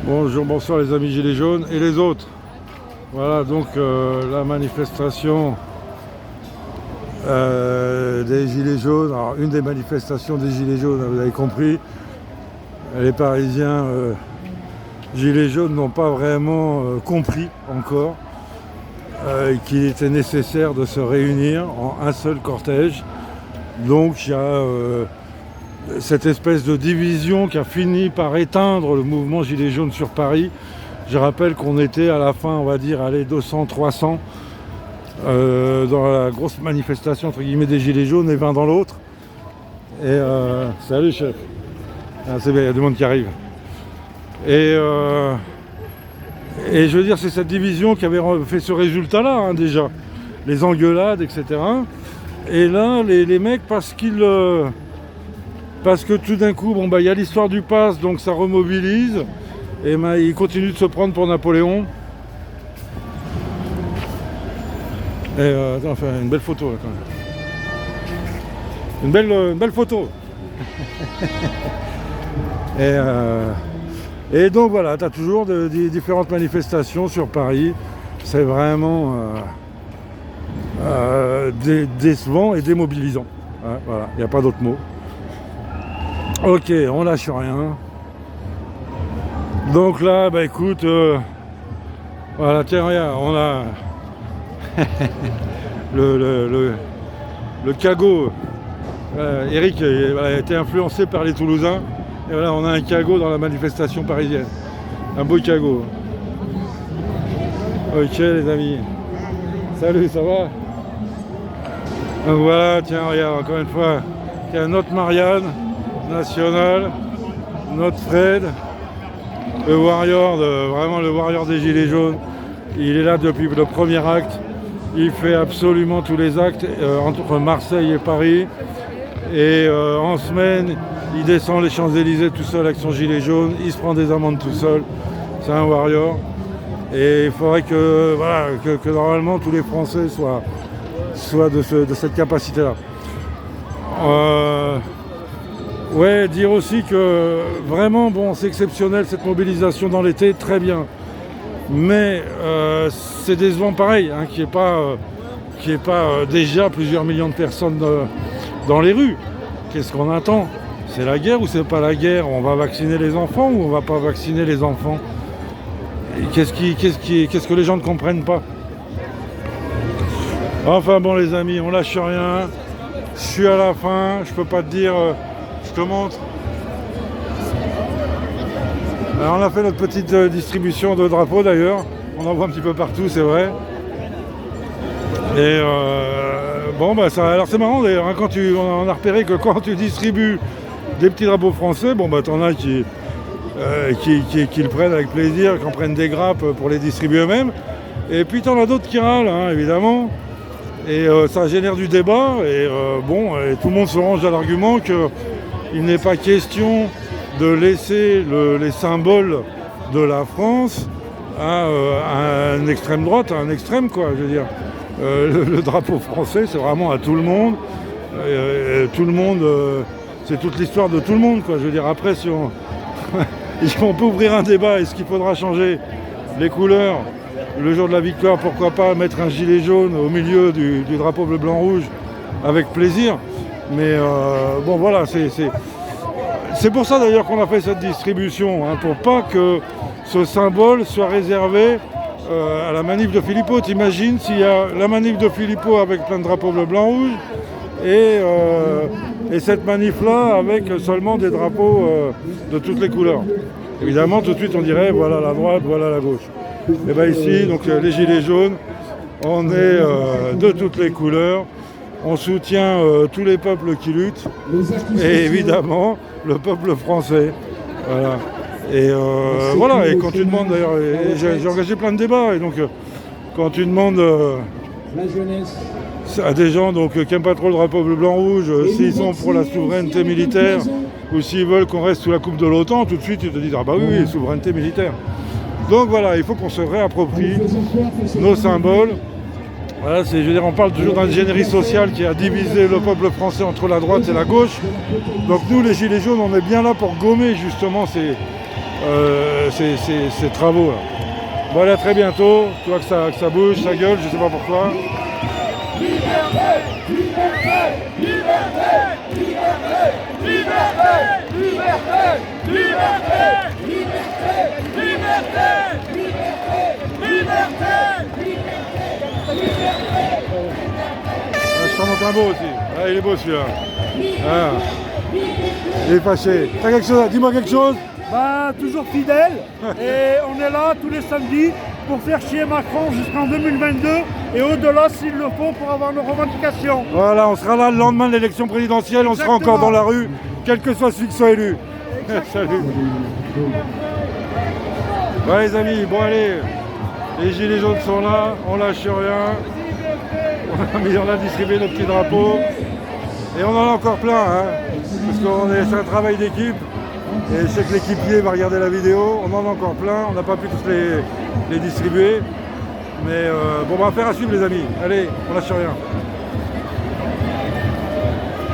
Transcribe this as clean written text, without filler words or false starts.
Bonjour, bonsoir les amis Gilets jaunes et les autres. Voilà donc la manifestation des Gilets jaunes. Alors une des manifestations des Gilets jaunes, vous avez compris. Les Parisiens Gilets jaunes n'ont pas vraiment compris encore qu'il était nécessaire de se réunir en un seul cortège. Donc il y a cette espèce de division qui a fini par éteindre le mouvement Gilets jaunes sur Paris. Je rappelle qu'on était à la fin, on va dire, 200-300 dans la grosse manifestation entre guillemets des Gilets jaunes et 20 dans l'autre. Et salut chef. Ah, c'est bien, il y a du monde qui arrive. Et je veux dire, c'est cette division qui avait fait ce résultat-là, hein, déjà. Les engueulades, etc. Et là, les mecs, parce que tout d'un coup, bon, y a l'histoire du pass, donc ça remobilise. Et ils continuent de se prendre pour Napoléon. Et attends, on fait une belle photo là quand même. Une belle photo. Et donc voilà, tu as toujours des différentes manifestations sur Paris. C'est vraiment décevant et démobilisant. Hein, voilà, il n'y a pas d'autre mot. Ok, on lâche rien. Donc là, écoute, voilà, tiens, regarde, on a le cagot. Eric a été influencé par les Toulousains. Et voilà, on a un cagot dans la manifestation parisienne. Un beau cagot. Ok, les amis. Salut, ça va? Donc voilà, tiens, regarde, encore une fois, il y a notre Marianne nationale, notre Fred, le warrior, vraiment le warrior des Gilets jaunes. Il est là depuis le premier acte. Il fait absolument tous les actes entre Marseille et Paris. Et en semaine, il descend les Champs-Élysées tout seul avec son gilet jaune. Il se prend des amendes tout seul. C'est un warrior. Et il faudrait que normalement tous les Français soient de cette capacité-là. Ouais, dire aussi que vraiment, bon, c'est exceptionnel cette mobilisation dans l'été, très bien. Mais c'est décevant pareil, hein, qu'il n'y ait pas déjà plusieurs millions de personnes dans les rues. Qu'est-ce qu'on attend? C'est la guerre ou c'est pas la guerre? On va vacciner les enfants ou on va pas vacciner les enfants? Qu'est-ce que les gens ne comprennent pas? Enfin bon les amis, on lâche rien. Je suis à la fin, je peux pas te dire... Je te montre. Alors on a fait notre petite distribution de drapeaux d'ailleurs. On en voit un petit peu partout, c'est vrai. Et bon alors c'est marrant d'ailleurs, hein, on a repéré que quand tu distribues des petits drapeaux français, t'en as qui le prennent avec plaisir, qui en prennent des grappes pour les distribuer eux-mêmes. Et puis t'en as d'autres qui râlent, hein, évidemment. Et ça génère du débat. Et et tout le monde se range à l'argument que il n'est pas question de laisser les symboles de la France à une extrême droite, à un extrême, quoi. Je veux dire, le drapeau français, c'est vraiment à tout le monde. Tout le monde, c'est toute l'histoire de tout le monde, quoi. Je veux dire, après, si on peut ouvrir un débat, est-ce qu'il faudra changer les couleurs le jour de la victoire? Pourquoi pas mettre un gilet jaune au milieu du drapeau bleu, blanc, rouge, avec plaisir. Mais bon voilà, c'est pour ça d'ailleurs qu'on a fait cette distribution, hein, pour pas que ce symbole soit réservé à la manif de Philippot. T'imagines s'il y a la manif de Philippot avec plein de drapeaux bleu, blanc, rouge et cette manif-là avec seulement des drapeaux de toutes les couleurs. Évidemment, tout de suite on dirait voilà la droite, voilà la gauche. Et bien ici, donc les Gilets jaunes, on est de toutes les couleurs. On soutient tous les peuples qui luttent et évidemment le peuple français. Voilà. Et voilà, et quand tu demandes d'ailleurs, j'ai engagé plein de débats, et donc quand tu demandes à des gens qui n'aiment pas trop le drapeau bleu blanc rouge, s'ils sont pour la souveraineté militaire ou s'ils veulent qu'on reste sous la coupe de l'OTAN, tout de suite ils te disent ah bah oui, souveraineté militaire. Donc voilà, il faut qu'on se réapproprie nos symboles. Voilà, je veux dire, on parle toujours d'ingénierie sociale qui a divisé le peuple français entre la droite et la gauche. Donc nous, les Gilets jaunes, on est bien là pour gommer justement ces travaux là. Bon, allez, à très bientôt. Tu vois que ça bouge, ça gueule, je sais pas pourquoi. Je t'en montre un beau aussi. Ah, il est beau celui-là. Ah. Il est fâché. T'as quelque chose à... Dis-moi quelque chose. Bah, toujours fidèle. Et on est là tous les samedis pour faire chier Macron jusqu'en 2022 et au-delà s'il le faut pour avoir nos revendications. Voilà, on sera là le lendemain de l'élection présidentielle, on sera encore dans la rue, quel que soit celui qui soit élu. Salut. Ouais les amis, bon allez, les gilets jaunes sont là, on lâche rien. On a distribué nos petits drapeaux. Et on en a encore plein, hein, parce que c'est un travail d'équipe. Et je sais que l'équipier va regarder la vidéo, on en a encore plein, on n'a pas pu tous les distribuer. Mais bon, on va faire à suivre les amis. Allez, on lâche rien.